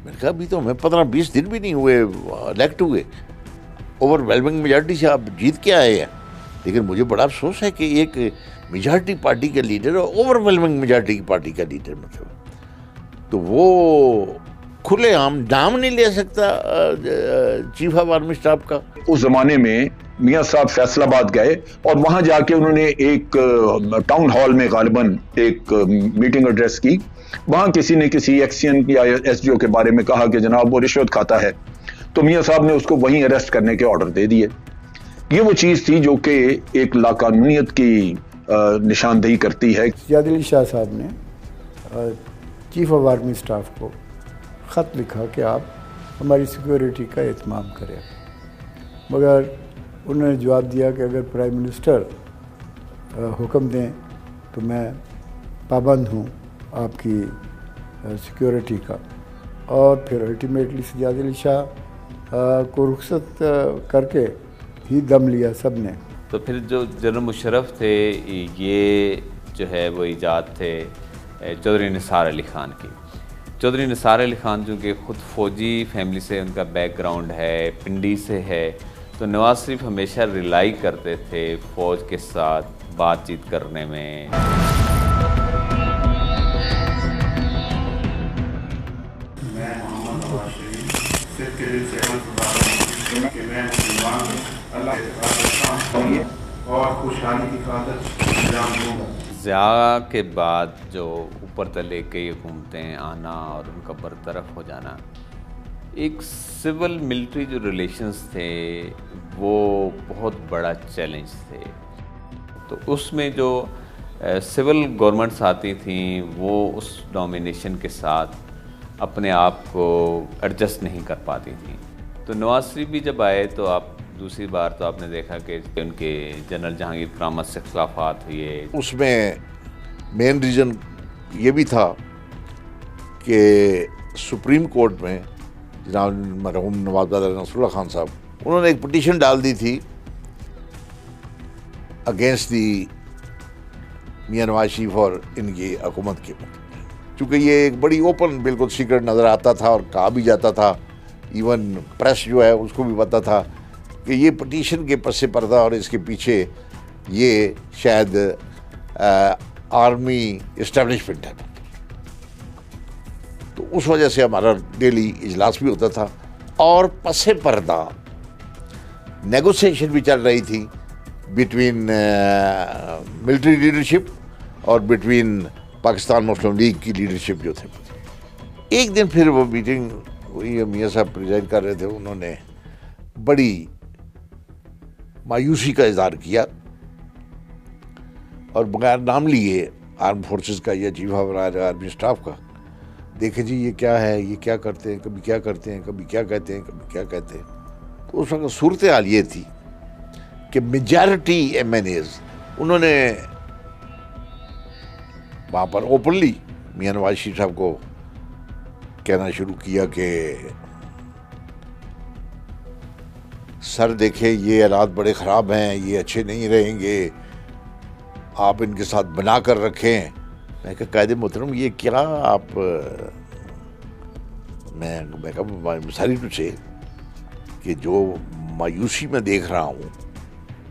मैंने कहा अभी तो हमें 15-20 दिन भी नहीं हुए इलेक्ट हुए, ओवरवेलमिंग मेजॉरिटी से आप जीत के आए हैं। लेकिन मुझे बड़ा अफसोस है कि एक मेजॉरिटी पार्टी का लीडर और ओवरवेलमिंग मेजॉरिटी की पार्टी का लीडर, मतलब तो वो खुलेआम नाम नहीं ले सकता चीफ ऑफ आर्मी स्टाफ का। उस जमाने में मियां साहब फैसलाबाद गए और वहां जाके उन्होंने एक टाउन हॉल में गालिबन एक मीटिंग एड्रेस की। वहां किसी ने किसी एक्सीएन या एसडीओ के बारे में कहा कि जनाब वो रिश्वत खाता है, तो मियां साहब ने उसको वहीं अरेस्ट करने के ऑर्डर दे दिए। ये वो चीज थी जो कि एक लाकानूनियत की निशानदेही करती है। सज्जाद अली शाह साहब ने चीफ ऑफ आर्मी स्टाफ को ख़त लिखा कि आप हमारी सिक्योरिटी का एहतमाम करें, मगर उन्होंने जवाब दिया कि अगर प्राइम मिनिस्टर हुक्म दें तो मैं पाबंद हूँ आपकी सिक्योरिटी का। और फिर अल्टीमेटली सज्जाद अली शाह को रुखसत करके ही दम लिया सब ने। तो फिर जो जनरल मुशर्रफ थे, ये जो है वो ईजाद थे चौधरी निसार अली ख़ान की। चौधरी निसार अली ख़ान जो कि ख़ुद फ़ौजी फैमिली से उनका बैकग्राउंड है, पिंडी से है, तो नवाज़ शरीफ हमेशा रिलाई करते थे फ़ौज के साथ बातचीत करने में। मैं मोहम्मद नवाज शरीफ सिर्फ के दिल से कि मैं मुसलमान अल्लाह और खुशहाली की खातिर इंतजाम दूँगा। ज़िया के बाद जो ऊपर तले कई हुकूमतें आना और उनका बरतरफ हो जाना, एक सिविल मिलिट्री जो रिलेशंस थे वो बहुत बड़ा चैलेंज थे। तो उसमें जो सिविल गवर्नमेंट्स आती थी वो उस डोमिनेशन के साथ अपने आप को एडजस्ट नहीं कर पाती थी। तो नवाज शरीफ भी जब आए तो आप दूसरी बार तो आपने देखा कि उनके जनरल जहांगीर करामत से खिलाफात हुए। उसमें मेन रीज़न ये भी था कि सुप्रीम कोर्ट में जनाब मरहूम नवाब नसरुल्लाह खान साहब, उन्होंने एक पिटीशन डाल दी थी अगेंस्ट दी मियां नवाज शरीफ और इनकी हुकूमत के। चूँकि ये एक बड़ी ओपन बिल्कुल सीक्रेट नज़र आता था और कहा भी जाता था, इवन प्रेस जो है उसको भी पता था कि ये पिटीशन के पस पर्दा और इसके पीछे ये शायद आर्मी इस्टेब्लिशमेंट है। तो उस वजह से हमारा डेली इजलास भी होता था और पस पर्दा नेगोशिएशन भी चल रही थी बिटवीन मिलिट्री लीडरशिप और बिटवीन पाकिस्तान मुस्लिम लीग की लीडरशिप जो थे। एक दिन फिर वो मीटिंग हुई, मियां साहब प्रेजाइड कर रहे थे, उन्होंने बड़ी मायूसी का इजहार किया और बगैर नाम लिए आर्म फोर्सेस का या चीफ ऑफ आर्मी स्टाफ का, देखें जी ये क्या है, ये क्या करते हैं, कभी क्या करते हैं, कभी क्या कहते हैं, कभी क्या कहते हैं। तो उस वक्त सूरत हाल ये थी कि मेजॉरिटी MNAs उन्होंने वहाँ पर ओपनली मियां नवाज शरीफ साहब को कहना शुरू किया कि सर देखें ये हालात बड़े ख़राब हैं, ये अच्छे नहीं रहेंगे, आप इनके साथ बना कर रखें। मैं कहा कायदे मोहतरम ये क्या आप, मैं कहा सारी टू से कि जो मायूसी में देख रहा हूँ,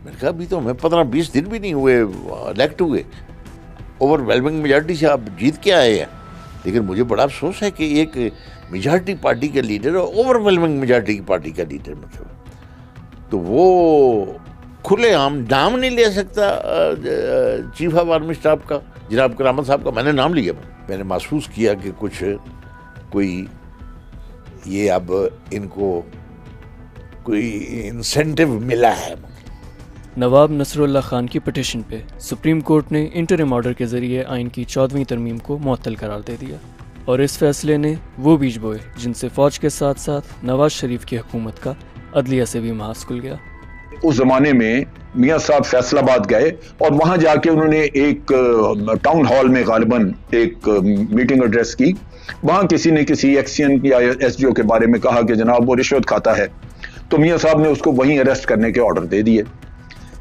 मैंने कहा अभी तो हमें 15-20 दिन भी नहीं हुए इलेक्ट हुए, ओवरवेलमिंग मेजॉरिटी से आप जीत के आए हैं। लेकिन मुझे बड़ा अफसोस है कि एक मेजॉरिटी पार्टी का लीडर और ओवरवेलमिंग मेजॉरिटी की पार्टी का लीडर, मतलब तो वो खुलेआम नाम नहीं ले सकता चीफ ऑफ आर्मी स्टाफ का, जनाब करामत साहब का। मैंने नाम लिया, मैंने महसूस किया कि कुछ कोई ये अब इनको कोई इंसेंटिव मिला है। नवाब नसरुल्लाह खान की पिटीशन पे सुप्रीम कोर्ट ने इंटरिम ऑर्डर के जरिए आइन की 14वीं तरमीम को मुअत्तल करार दे दिया और इस फैसले ने वो बीज बोए जिनसे फौज के साथ साथ नवाज शरीफ की हुकूमत का अदलिया से भी महाज खुल गया। उस जमाने में मियां साहब फैसलाबाद गए और वहां जाके उन्होंने एक टाउन हॉल में गालिबन एक मीटिंग एड्रेस की। वहां किसी ने किसी एक्सीएन या एसडीओ के बारे में कहा कि जनाब वो रिश्वत खाता है, तो मियां साहब ने उसको वहीं अरेस्ट करने के ऑर्डर दे दिए।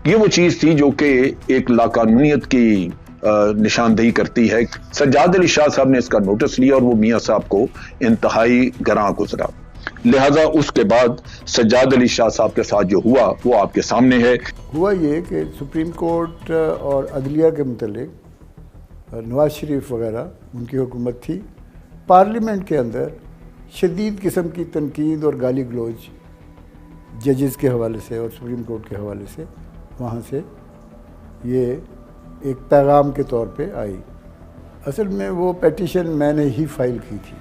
ये वो चीज थी जो कि एक लाकानूनियत की निशानदेही करती है। सज्जाद अली शाह साहब ने इसका नोटिस लिया और वो मियां साहब को इंतहाई गरां गुजरा। लिहाजा उसके बाद सज्जाद अली शाह साहब के साथ जो हुआ वो आपके सामने है। हुआ ये कि सुप्रीम कोर्ट और अदलिया के मुतल्लिक नवाज शरीफ वगैरह उनकी हुकूमत थी, पार्लियामेंट के अंदर शदीद किस्म की तनकीद और गाली गलोच जजेस के हवाले से और सुप्रीम कोर्ट के हवाले से वहाँ से ये एक पैगाम के तौर पे आई। असल में वो पेटिशन मैंने ही फाइल की थी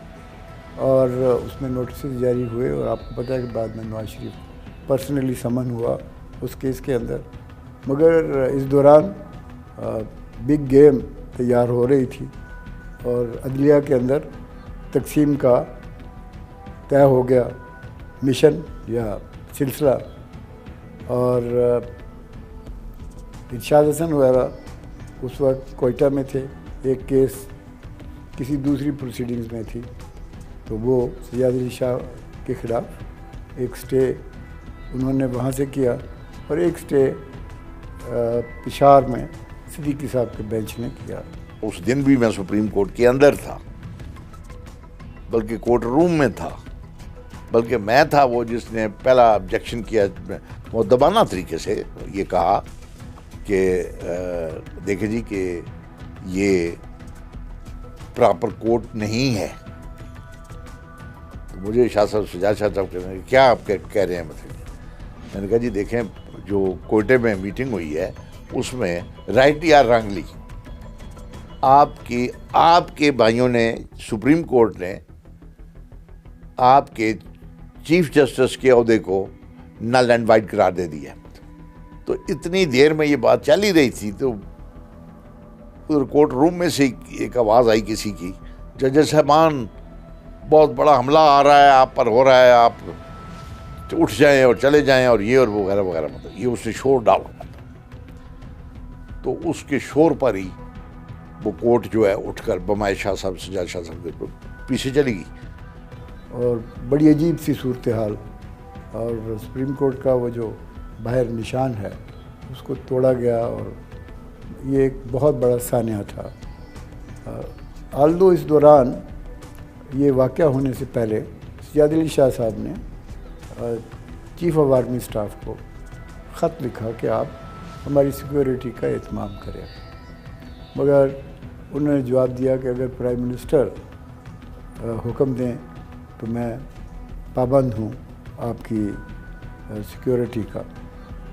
और उसमें नोटिस जारी हुए और आपको पता है कि बाद में नवाज शरीफ पर्सनली समन हुआ उस केस के अंदर। मगर इस दौरान बिग गेम तैयार हो रही थी और अदलिया के अंदर तकसीम का तय हो गया मिशन या सिलसिला, और इरशाद हसन वगैरह उस वक्त कोयटा में थे, एक केस किसी दूसरी प्रोसीडिंग्स में थी, तो वो सज्जाद अली शाह के ख़िलाफ़ एक स्टे उन्होंने वहाँ से किया और एक स्टे पेशावर में सिद्दीकी साहब के बेंच ने किया। उस दिन भी मैं सुप्रीम कोर्ट के अंदर था, बल्कि कोर्ट रूम में था, बल्कि मैं था वो जिसने पहला ऑब्जेक्शन किया, मुद्दबाना तरीके से ये कहा कि देखिए जी कि ये प्रॉपर कोर्ट नहीं है। तो मुझे शाह साहब सज्जाद शाह साहब कहते हैं क्या आप कह रहे हैं, मतलब मैंने कहा जी देखें जो कोयटे में मीटिंग हुई है उसमें राइट या रॉन्गली आपके भाइयों ने, सुप्रीम कोर्ट ने आपके चीफ जस्टिस के ओहदे को नल एंड वाइड करार दे दिया। तो इतनी देर में ये बात चल ही रही थी, तो उधर कोर्ट रूम में से एक आवाज़ आई किसी की, जज साहबान बहुत बड़ा हमला आ रहा है आप पर हो रहा है, आप उठ जाएं और चले जाएं और ये और वगैरह वगैरह, मतलब ये उसने शोर डाला। तो उसके शोर पर ही वो कोर्ट जो है उठकर बमाए शाह साहब, सज्जाद शाह साहब के पीछे चली गई और बड़ी अजीब सी सूरत हाल, और सुप्रीम कोर्ट का वो जो बाहर निशान है उसको तोड़ा गया और ये एक बहुत बड़ा सानिया था। आल्दो इस दौरान ये वाक़या होने से पहले सज्जाद अली शाह साहब ने चीफ ऑफ आर्मी स्टाफ को ख़त लिखा कि आप हमारी सिक्योरिटी का एहतमाम करें, मगर उन्होंने जवाब दिया कि अगर प्राइम मिनिस्टर हुक्म दें तो मैं पाबंद हूँ आपकी सिक्योरिटी का।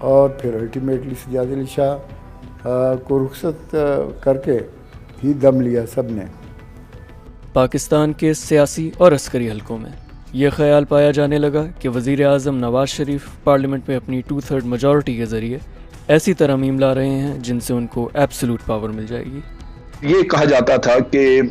और फिर अल्टीमेटली सज्जाद अली शाह को रुखसत करके ही दम लिया सब ने। पाकिस्तान के सियासी और अस्करी हलकों में यह ख्याल पाया जाने लगा कि वज़ीर आज़म नवाज शरीफ पार्लियामेंट में अपनी 2/3 मेजॉरिटी के ज़रिए ऐसी तरमीम ला रहे हैं जिनसे उनको एब्सोल्यूट पावर मिल जाएगी। ये कहा जाता था कि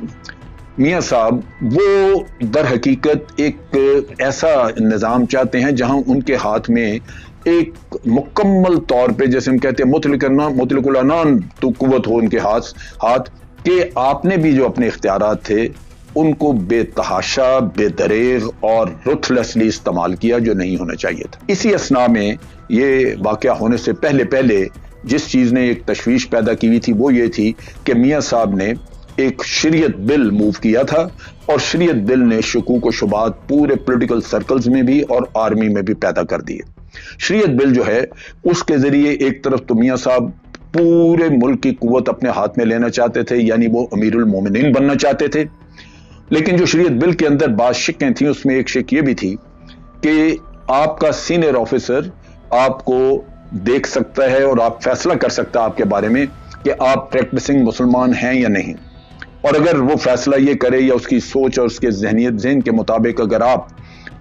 मियां साहब वो दर हकीकत एक ऐसा निज़ाम चाहते हैं जहां उनके हाथ में एक मुकम्मल तौर पे, जैसे हम कहते हैं मुतलकुल अनान तो कुव्वत हो उनके हाथ कि आपने भी जो अपने इख्तियारात थे उनको बेतहाशा, बेदरेग और रुथलेसली इस्तेमाल किया, जो नहीं होना चाहिए था। इसी असना में ये वाक़या होने से पहले जिस चीज़ ने एक तशवीश पैदा की हुई थी वो ये थी कि मियां साहब ने एक शरीयत बिल मूव किया था और शरीयत बिल ने शकूक व शुबात पूरे पॉलिटिकल सर्कल्स में भी और आर्मी में भी पैदा कर दिए। शरीयत बिल जो है उसके ज़रिए एक तरफ तो मियां साहब पूरे मुल्क की कुव्वत अपने हाथ में लेना चाहते थे, यानी वो अमीरुल मोमिनीन बनना चाहते थे। लेकिन जो शरीयत बिल के अंदर बात शिकें थी, उसमें एक शिक ये भी थी कि आपका सीनियर ऑफिसर आपको देख सकता है और आप फैसला कर सकता है आपके बारे में कि आप प्रैक्टिसिंग मुसलमान हैं या नहीं, और अगर वो फैसला ये करे या उसकी सोच और उसके जहन के मुताबिक अगर आप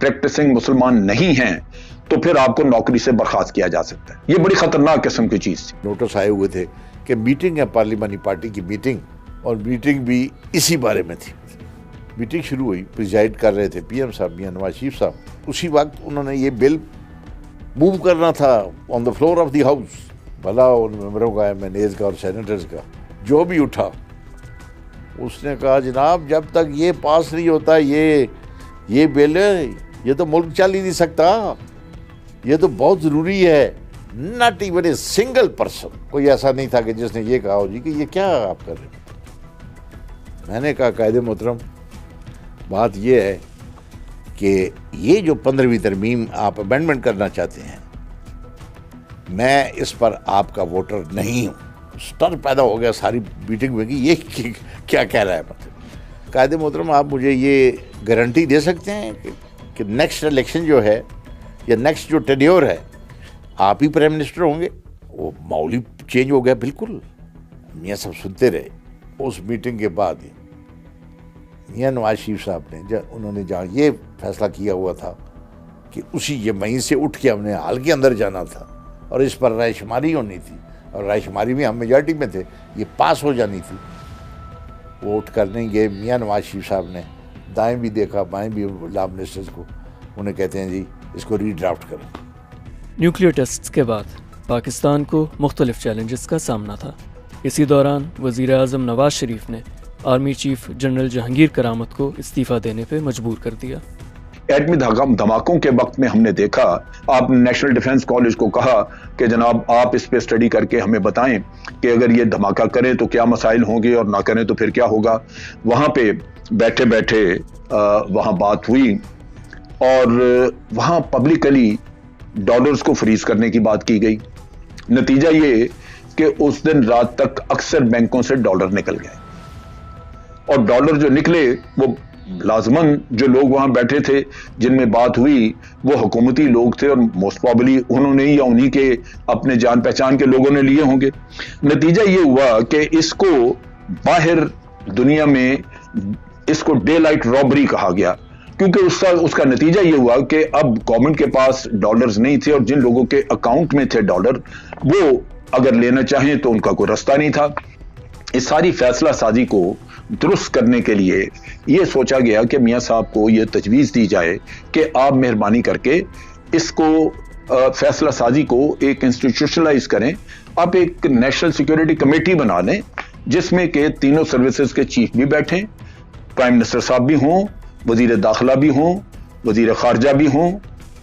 प्रैक्टिसिंग मुसलमान नहीं हैं तो फिर आपको नौकरी से बर्खास्त किया जा सकता है। ये बड़ी खतरनाक किस्म की चीज़ थी। नोटिस आए हुए थे कि मीटिंग है पार्लियामानी पार्टी की मीटिंग, और मीटिंग भी इसी बारे में थी। मीटिंग शुरू हुई, प्रिजाइड कर रहे थे पीएम साहब मियां नवाज शरीफ साहब। उसी वक्त उन्होंने ये बिल मूव करना था on the floor of the house, भला उन मेंबरों का, एमएनएज का और सेनेटर्स का, जो भी उठा उसने कहा जनाब जब तक ये पास नहीं होता ये बिल, ये तो मुल्क चल ही नहीं सकता, ये तो बहुत ज़रूरी है, not even a single person, कोई ऐसा नहीं था कि जिसने ये कहा हो जी कि ये क्या आप कर रहे हो। मैंने कहा कायदे मोहतरम, बात ये है कि ये जो 15वीं तरमीम आप अमेंडमेंट करना चाहते हैं, मैं इस पर आपका वोटर नहीं हूँ। स्टर पैदा हो गया सारी मीटिंग में कि ये क्या कह रहा है। मतलब कायदे मोहतरम, आप मुझे ये गारंटी दे सकते हैं कि नेक्स्ट इलेक्शन जो है या नेक्स्ट जो टेन्योर है आप ही प्राइम मिनिस्टर होंगे? वो माहौल चेंज हो गया बिल्कुल। मियाँ सब सुनते रहे। उस मीटिंग के बाद मियाँ नवाज शरीफ साहब ने उन्होंने जहाँ ये फैसला किया हुआ था कि उसी ये वहीं से उठ के हमने हाल के अंदर जाना था और इस पर रायशुमारी होनी थी, और रायशुमारी में हम मेजॉरिटी में थे, ये पास हो जानी थी। वो उठ कर नहीं गए। मियाँ नवाज शरीफ साहब ने दाएं भी देखा बाएं भी लॉ मिनिस्टर्स को, उन्हें कहते हैं जी इसको रीड्राफ्ट करो। न्यूक्लियर टेस्ट्स के बाद पाकिस्तान को मुख्तलिफ चैलेंजेस का सामना था। इसी दौरान वज़ीर आज़म नवाज शरीफ ने आर्मी चीफ जनरल जहांगीर करामत को इस्तीफ़ा देने पे मजबूर कर दिया। एटमी धमाकों के वक्त में हमने देखा, आपने नेशनल डिफेंस कॉलेज को कहा कि जनाब आप इस पे स्टडी करके हमें बताएं कि अगर ये धमाका करें तो क्या मसाइल होंगे और ना करें तो फिर क्या होगा। वहाँ पे बैठे बैठे वहाँ बात हुई और वहाँ पब्लिकली डॉलर्स को फ्रीज करने की बात की गई। नतीजा ये कि उस दिन रात तक अक्सर बैंकों से डॉलर निकल गए, और डॉलर जो निकले वो लाजमन जो लोग वहां बैठे थे जिनमें बात हुई वो हुकूमती लोग थे, और मोस्ट प्रॉबली उन्होंने ही या उन्हीं के अपने जान पहचान के लोगों ने लिए होंगे। नतीजा ये हुआ कि इसको बाहर दुनिया में इसको डे लाइट रॉबरी कहा गया, क्योंकि उसका नतीजा ये हुआ कि अब गवर्नमेंट के पास डॉलर्स नहीं थे और जिन लोगों के अकाउंट में थे डॉलर वो अगर लेना चाहें तो उनका कोई रास्ता नहीं था। इस सारी फैसला साजी को दुरुस्त करने के लिए यह सोचा गया कि मियां साहब को यह तजवीज़ दी जाए कि आप मेहरबानी करके इसको फैसला साजी को एक इंस्टीट्यूशनलाइज करें। आप एक नेशनल सिक्योरिटी कमेटी बना लें जिसमें के तीनों सर्विसेज के चीफ भी बैठें, प्राइम मिनिस्टर साहब भी हों, वजीर दाखिला भी हों, वजीर खारजा भी हों,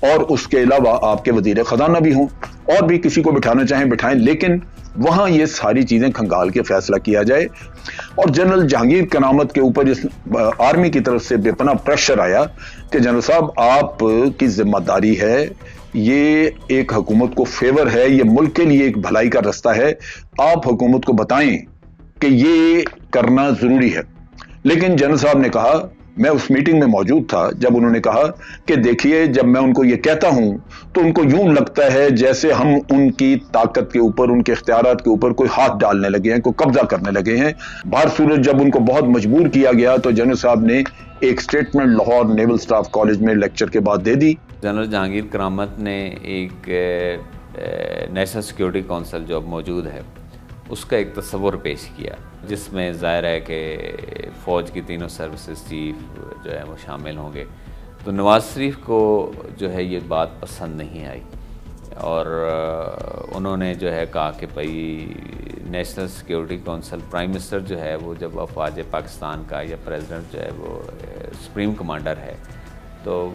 और उसके अलावा आपके वजीर खजाना भी हों, और भी किसी को बिठाना चाहें बिठाएं, लेकिन वहां ये सारी चीजें खंगाल के फैसला किया जाए। और जनरल जहांगीर करामत के ऊपर इस आर्मी की तरफ से बेपनाह प्रेशर आया कि जनरल साहब आप की जिम्मेदारी है, ये एक हुकूमत को फेवर है, ये मुल्क के लिए एक भलाई का रास्ता है, आप हुकूमत को बताएं कि ये करना जरूरी है। लेकिन जनरल साहब ने कहा, मैं उस मीटिंग में मौजूद था जब उन्होंने कहा कि देखिए जब मैं उनको ये कहता हूं तो उनको यूं लगता है जैसे हम उनकी ताकत के ऊपर, उनके इख्तियारात के ऊपर कोई हाथ डालने लगे हैं, कोई कब्जा करने लगे हैं। बाहर सूरत जब उनको बहुत मजबूर किया गया तो जनरल साहब ने एक statement Lahore naval staff college में लेक्चर के बाद दे दी। जनरल जहांगीर करामत ने एक नेशनल सिक्योरिटी काउंसिल जो अब मौजूद है उसका एक तस्वर पेश किया, जिसमें ज़ाहिर है कि फ़ौज की तीनों सर्विसेज चीफ जो है वो शामिल होंगे। तो नवाज शरीफ को जो है ये बात पसंद नहीं आई और उन्होंने जो है कहा कि भाई national security council, prime minister जो है वो जब अफवाज पाकिस्तान का या प्रेसिडेंट जो है वो सुप्रीम कमांडर है, तो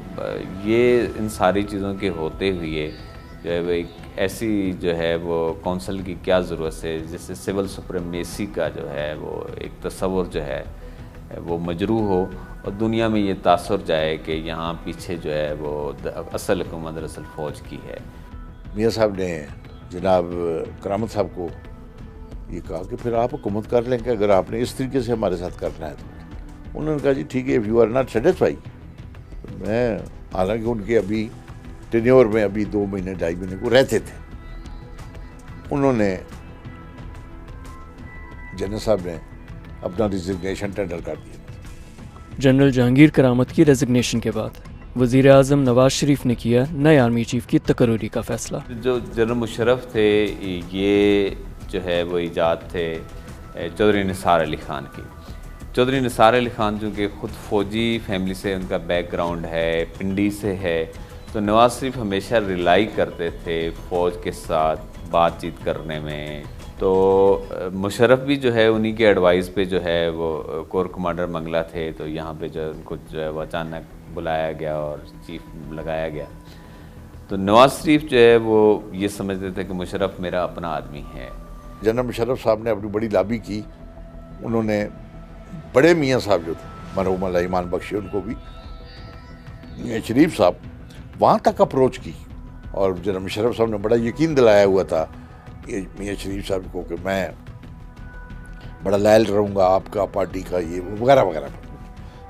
ये इन सारी चीज़ों के होते हुए जो है वो एक ऐसी जो है वो काउंसिल की क्या ज़रूरत है जिससे सिविल सुप्रीमेसी का जो है वो एक तस्वर जो है वो मजरू हो और दुनिया में ये तासुर जाए कि यहाँ पीछे जो है वो असल हुकूमत दरअसल फ़ौज की है। मियाँ साहब ने जनाब करामत साहब को ये कहा कि फिर आप हुकूमत कर लेंगे अगर आपने इस तरीके से हमारे साथ करना है तो। उन्होंने कहा जी ठीक है, if you are not satisfied. मैं हालांकि उनके अभी टेन्योर में अभी 2 महीने 2.5 महीने को रहते थे, उन्होंने जनरल साहब ने अपना रिजिग्नेशन टेंडर कर दिया। जनरल जहांगीर करामत की रेजिग्नेशन के बाद वज़ीर आज़म नवाज शरीफ ने किया नए आर्मी चीफ की तकर्री का फैसला। जो जनरल मुशर्रफ थे ये जो है वो ईजाद थे चौधरी निसार अली ख़ान की। चौधरी निसार अली ख़ान जो कि ख़ुद फ़ौजी फैमिली से उनका बैकग्राउंड है, पिंडी से है, तो नवाज शरीफ हमेशा रिलाई करते थे फ़ौज के साथ बातचीत करने में। तो मुशर्रफ भी जो है उन्हीं के एडवाइस पे जो है वो कोर कमांडर मंगला थे, तो यहाँ पे जो उनको जो है वो अचानक बुलाया गया और चीफ लगाया गया। तो नवाज शरीफ जो है वो ये समझते थे कि मुशर्रफ मेरा अपना आदमी है। जनरल मुशर्रफ साहब ने अपनी बड़ी लॉबी की, उन्होंने बड़े मियाँ साहब जो थे मरहूम अल्लाह ईमान बख्शे, उनको भी मियाँ शरीफ साहब वहाँ तक अप्रोच की, और जनरल मुशर्रफ साहब ने बड़ा यकीन दिलाया हुआ था मियाँ शरीफ साहब को कि मैं बड़ा लायल रहूँगा आपका, पार्टी का, ये वगैरह वगैरह।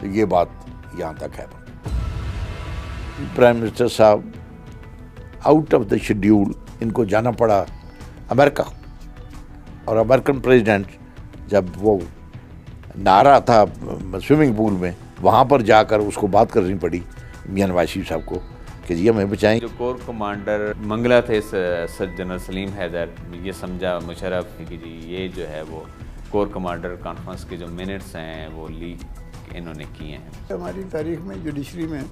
तो ये बात यहाँ तक है। प्राइम मिनिस्टर साहब आउट ऑफ द शेड्यूल, इनको जाना पड़ा अमेरिका, और अमेरिकन प्रेसिडेंट जब वो नहा रहा था स्विमिंग पूल में, वहाँ पर जाकर उसको बात करनी पड़ी मियां नवाज शरीफ साहब को कि जी हमें बचाएं। जो कोर कमांडर मंगला थे जनरल सलीम हैदर, ये समझा मुशर्रफ कि जी ये जो है वो कोर कमांडर कॉन्फ्रेंस के जो मिनट्स हैं वो लीक इन्होंने किए हैं। हमारी तारीख में जुडिशरी में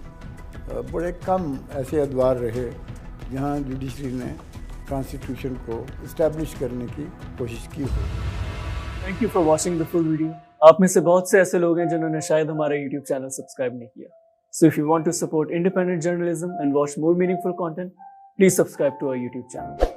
बड़े कम ऐसे अदवार रहे जहाँ जुडिशरी ने कॉन्स्टिट्यूशन को इस्टेब्लिश करने की कोशिश की हो। Thank you for watching the full video. आप में से बहुत से ऐसे लोग हैं जिन्होंने शायद हमारा यूट्यूब चैनल सब्सक्राइब नहीं किया। So if you want to support independent journalism and watch more meaningful content, please subscribe to our YouTube channel.